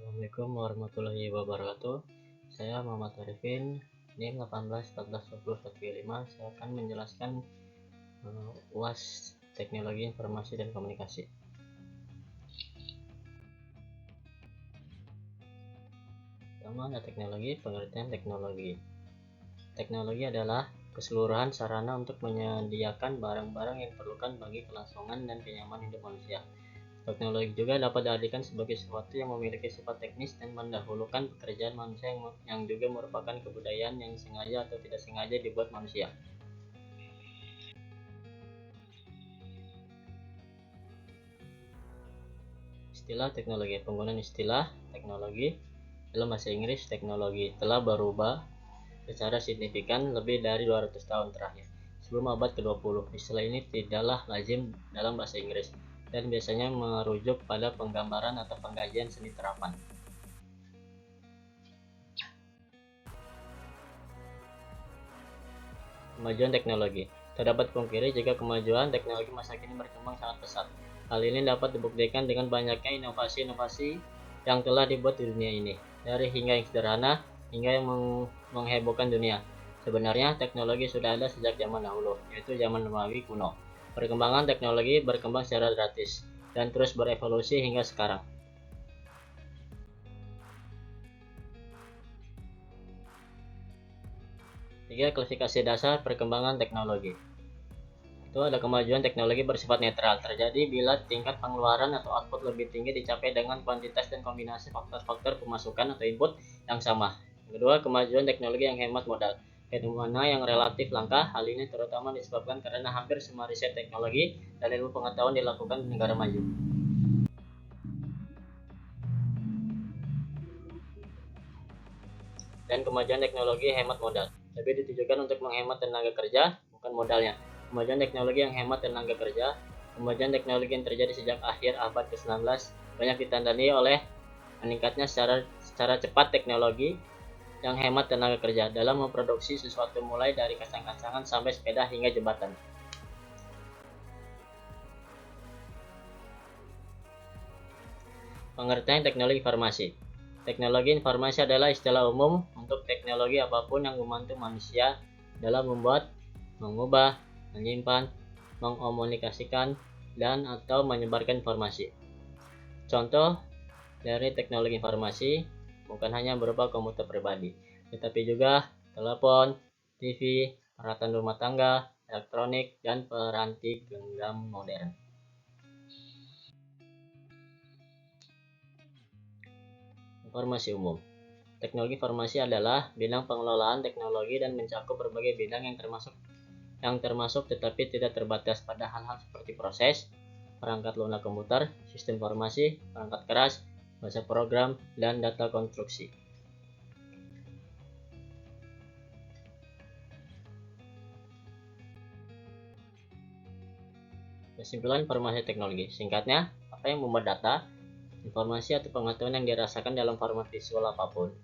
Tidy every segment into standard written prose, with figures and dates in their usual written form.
Assalamualaikum warahmatullahi wabarakatuh. Saya Muhammad Arifin, NIM 18142015. Saya akan menjelaskan UAS Teknologi Informasi dan Komunikasi. Pertama ada teknologi. Pengertian teknologi. Teknologi adalah keseluruhan sarana untuk menyediakan barang-barang yang diperlukan bagi kelangsungan dan kenyamanan hidup manusia. Teknologi juga dapat diartikan sebagai sesuatu yang memiliki sifat teknis dan mendahulukan pekerjaan manusia yang juga merupakan kebudayaan yang sengaja atau tidak sengaja dibuat manusia. Istilah teknologi. Penggunaan istilah teknologi dalam bahasa Inggris teknologi telah berubah secara signifikan lebih dari 200 tahun terakhir. Sebelum abad ke-20, istilah ini tidaklah lazim dalam bahasa Inggris dan biasanya merujuk pada penggambaran atau pengkajian seni terapan. Kemajuan teknologi. Terdapat pungkiri jika kemajuan teknologi masa kini berkembang sangat pesat. Hal ini dapat dibuktikan dengan banyaknya inovasi-inovasi yang telah dibuat di dunia ini, dari hingga yang sederhana hingga yang menghebohkan dunia. Sebenarnya teknologi sudah ada sejak zaman dahulu, yaitu zaman Romawi kuno. Perkembangan teknologi berkembang secara drastis dan terus berevolusi hingga sekarang. Tiga klasifikasi dasar perkembangan teknologi. Itu ada kemajuan teknologi bersifat netral, terjadi bila tingkat pengeluaran atau output lebih tinggi dicapai dengan kuantitas dan kombinasi faktor-faktor pemasukan atau input yang sama. Yang kedua, kemajuan teknologi yang hemat modal, fenomena yang relatif langka. Hal ini terutama disebabkan karena hampir semua riset teknologi dan ilmu pengetahuan dilakukan di negara maju. Dan kemajuan teknologi hemat modal, lebih ditujukan untuk menghemat tenaga kerja, bukan modalnya. Kemajuan teknologi yang hemat tenaga kerja. Kemajuan teknologi yang terjadi sejak akhir abad ke-19 banyak ditandai oleh meningkatnya secara cepat teknologi yang hemat tenaga kerja dalam memproduksi sesuatu, mulai dari kacang-kacangan sampai sepeda hingga jembatan. Pengertian teknologi informasi. Teknologi informasi adalah istilah umum untuk teknologi apapun yang membantu manusia dalam membuat, mengubah, menyimpan, mengkomunikasikan, dan atau menyebarkan informasi. Contoh dari teknologi informasi bukan hanya berupa komputer pribadi, tetapi juga telepon, TV, peralatan rumah tangga, elektronik, dan peranti genggam modern. Informasi umum. Teknologi informasi adalah bidang pengelolaan teknologi dan mencakup berbagai bidang yang termasuk tetapi tidak terbatas pada hal-hal seperti proses, perangkat lunak komputer, sistem informasi, perangkat keras, bahasa program, dan data konstruksi. Kesimpulan informasi teknologi. Singkatnya, apa yang membuat data, informasi atau pengetahuan yang dirasakan dalam format visual apapun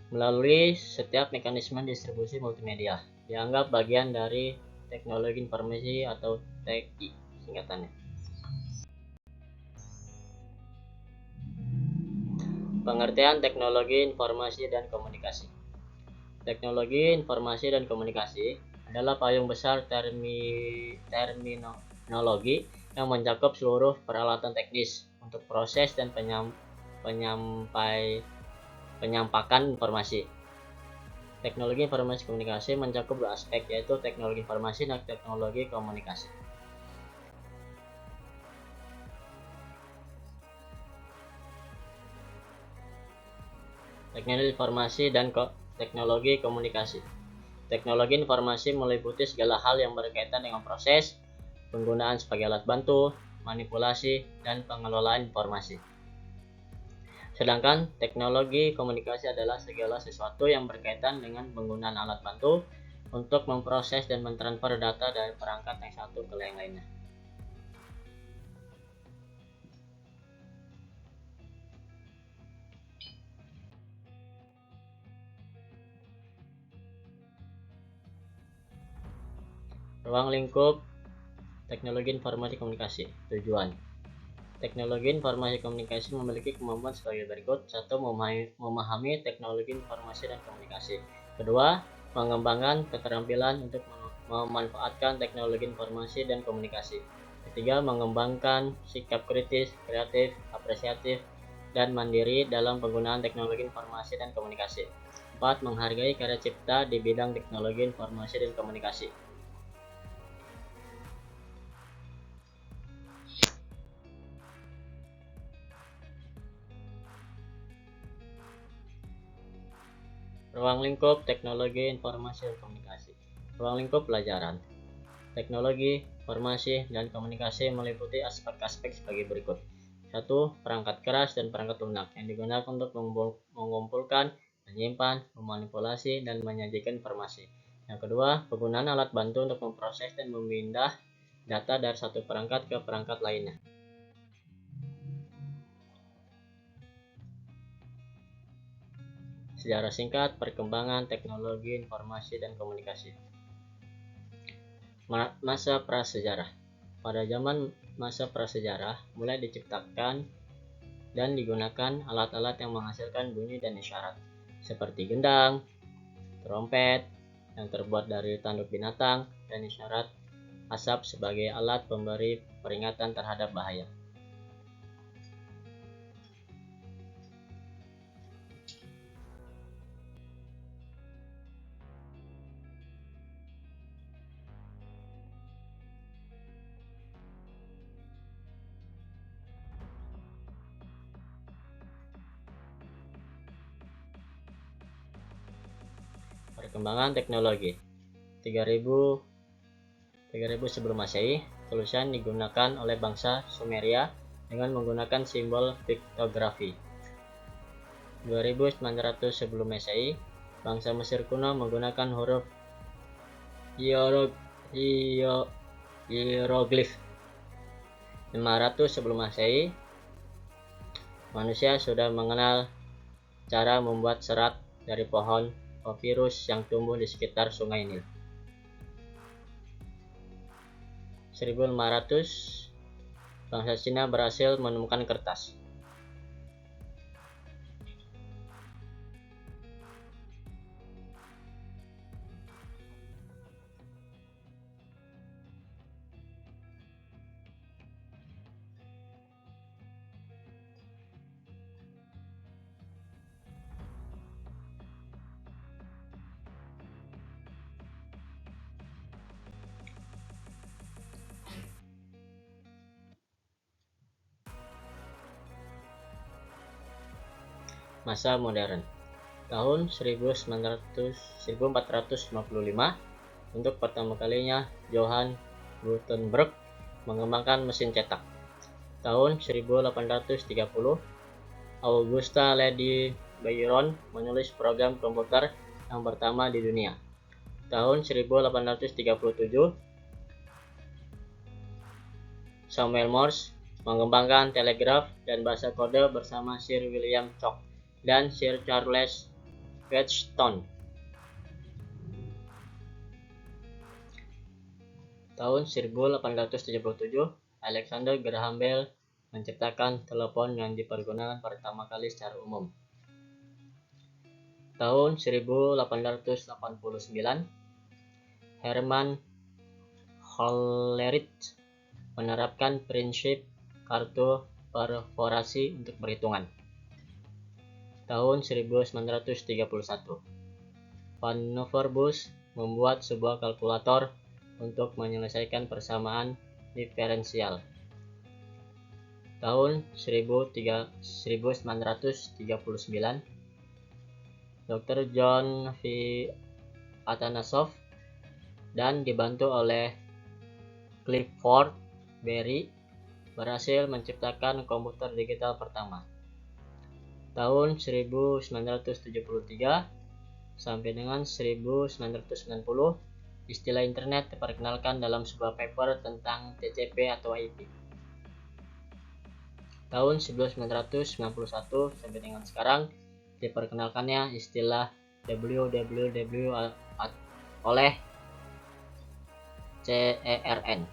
melalui setiap mekanisme distribusi multimedia dianggap bagian dari teknologi informasi atau TI singkatannya. Pengertian teknologi informasi dan komunikasi. Teknologi informasi dan komunikasi adalah payung besar terminologi yang mencakup seluruh peralatan teknis untuk proses dan penyampaian informasi. Teknologi informasi komunikasi mencakup dua aspek, yaitu teknologi informasi dan teknologi komunikasi. Teknologi informasi dan teknologi komunikasi. Teknologi informasi meliputi segala hal yang berkaitan dengan proses, penggunaan sebagai alat bantu, manipulasi, dan pengelolaan informasi. Sedangkan teknologi komunikasi adalah segala sesuatu yang berkaitan dengan penggunaan alat bantu untuk memproses dan mentransfer data dari perangkat yang satu ke yang lainnya. Ruang lingkup teknologi informasi komunikasi. Tujuan. Teknologi informasi komunikasi memiliki kemampuan sebagai berikut. 1. Memahami teknologi informasi dan komunikasi. Kedua, mengembangkan keterampilan untuk memanfaatkan teknologi informasi dan komunikasi. Ketiga, mengembangkan sikap kritis, kreatif, apresiatif, dan mandiri dalam penggunaan teknologi informasi dan komunikasi. 4. Menghargai karya cipta di bidang teknologi informasi dan komunikasi. Ruang lingkup teknologi informasi dan komunikasi. Ruang lingkup pelajaran. Teknologi, informasi, dan komunikasi meliputi aspek-aspek sebagai berikut. 1. Perangkat keras dan perangkat lunak yang digunakan untuk mengumpulkan, menyimpan, memanipulasi, dan menyajikan informasi. Yang kedua, penggunaan alat bantu untuk memproses dan memindah data dari satu perangkat ke perangkat lainnya. Sejarah singkat perkembangan teknologi informasi dan komunikasi. Masa prasejarah. Pada zaman masa prasejarah mulai diciptakan dan digunakan alat-alat yang menghasilkan bunyi dan isyarat, seperti gendang, trompet yang terbuat dari tanduk binatang, dan isyarat asap sebagai alat pemberi peringatan terhadap bahaya. Perkembangan teknologi. 3000 sebelum Masehi, tulisan digunakan oleh bangsa Sumeria dengan menggunakan simbol piktografi. 2900 sebelum Masehi, bangsa Mesir kuno menggunakan huruf hieroglif. 500 sebelum Masehi, manusia sudah mengenal cara membuat serat dari pohon papirus yang tumbuh di sekitar sungai Nil. 1500, bangsa Cina berhasil menemukan kertas. Masa modern. Tahun 1455, untuk pertama kalinya Johann Gutenberg mengembangkan mesin cetak. Tahun 1830, Augusta Lady Byron menulis program komputer yang pertama di dunia. Tahun 1837, Samuel Morse mengembangkan telegraf dan bahasa kode bersama Sir William Cooke dan Sir Charles Wheatstone. Tahun 1877, Alexander Graham Bell menciptakan telepon yang dipergunakan pertama kali secara umum. Tahun 1889, Herman Hollerith menerapkan prinsip kartu perforasi untuk perhitungan. Tahun 1931, Van Neverbus membuat sebuah kalkulator untuk menyelesaikan persamaan diferensial. Tahun 1939, Dr. John V. Atanasoff dan dibantu oleh Clifford Berry berhasil menciptakan komputer digital pertama. Tahun 1973 sampai dengan 1990, istilah internet diperkenalkan dalam sebuah paper tentang TCP atau IP. Tahun 1991 sampai dengan sekarang diperkenalkannya istilah www oleh CERN.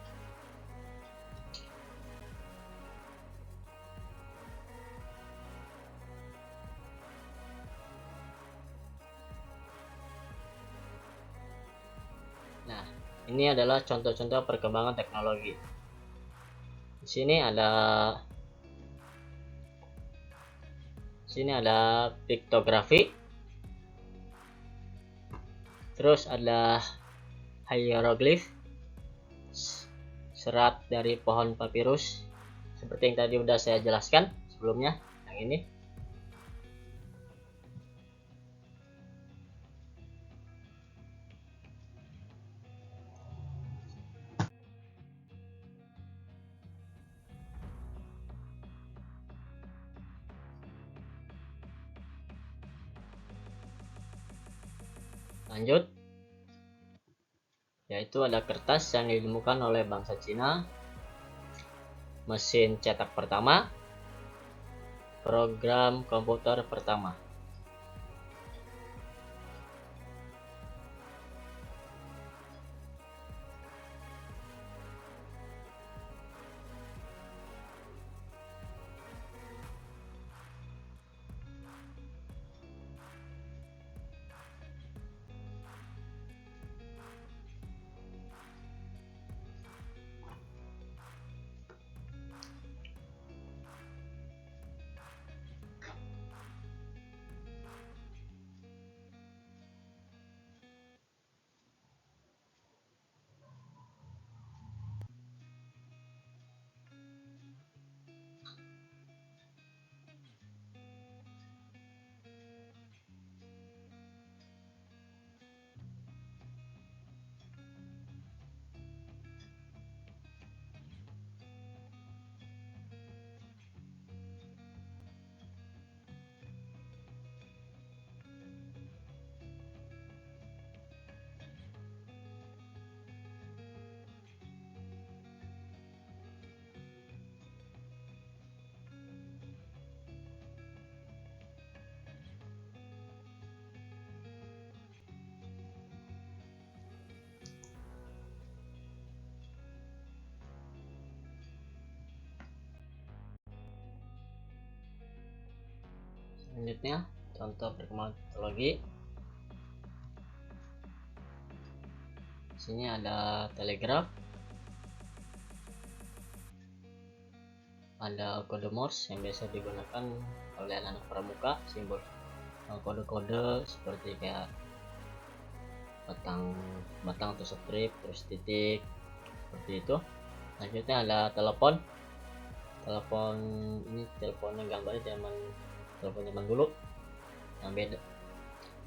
Ini adalah contoh-contoh perkembangan teknologi. Di sini ada piktografi, terus ada hieroglif, serat dari pohon papirus, seperti yang tadi udah saya jelaskan sebelumnya. Yang ini lanjut, yaitu ada kertas yang ditemukan oleh bangsa Cina, mesin cetak pertama, program komputer pertama. Selanjutnya, contoh perkembangan teknologi. Di sini ada telegraf, ada kode Morse yang biasa digunakan oleh anak pramuka, simbol kode-kode seperti kayak batang atau strip, terus titik, seperti itu. Selanjutnya ada telepon. Telepon ini teleponnya gambarnya telepon zaman dulu yang beda.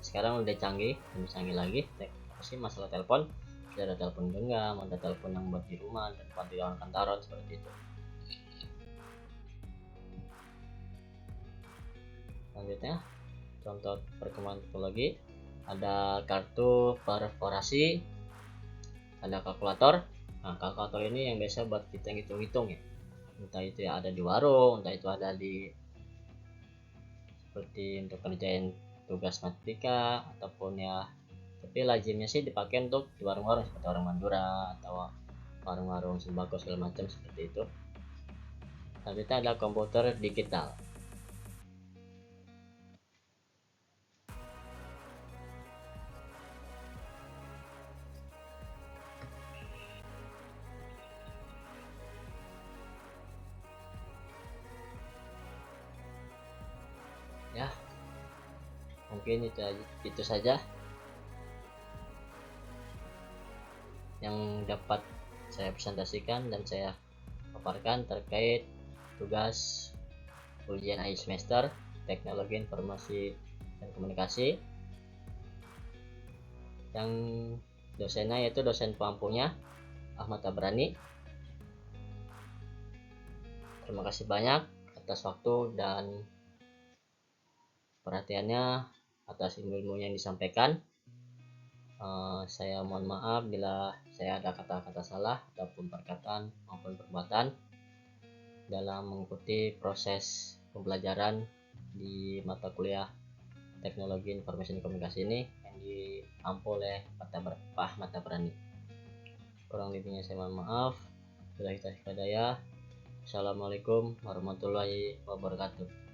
Sekarang udah canggih, lebih canggih lagi. Pasti masalah telepon, ada telepon genggam, ada telepon yang buat di rumah, dan tempat di orang kantoran, seperti itu. Selanjutnya, contoh perkembangan teknologi, ada kartu perforasi, ada kalkulator. Nah, kalkulator ini yang biasa buat kita ngitung-ngitung ya, entah itu ya ada di warung, entah itu ada di seperti untuk kerjain tugas matematika, ataupun ya, tapi lazimnya sih dipakai untuk di warung-warung seperti warung Madura atau warung-warung sembako segala macam, seperti itu. Selanjutnya ada komputer digital. Ya, mungkin itu saja yang dapat saya presentasikan dan saya paparkan terkait tugas ujian akhir semester Teknologi Informasi dan Komunikasi, yang dosennya yaitu dosen pengampunya Ahmad Tabrani. Terima kasih banyak atas waktu dan perhatiannya, atas ilmu yang disampaikan. Saya mohon maaf bila saya ada kata-kata salah ataupun perkataan maupun perbuatan dalam mengikuti proses pembelajaran di mata kuliah Teknologi Informasi dan Komunikasi ini yang diampu oleh Pak Ahmad Tabrani. Kurang lebihnya saya mohon maaf. Billahi taufiq wal hidayah. Assalamualaikum warahmatullahi wabarakatuh.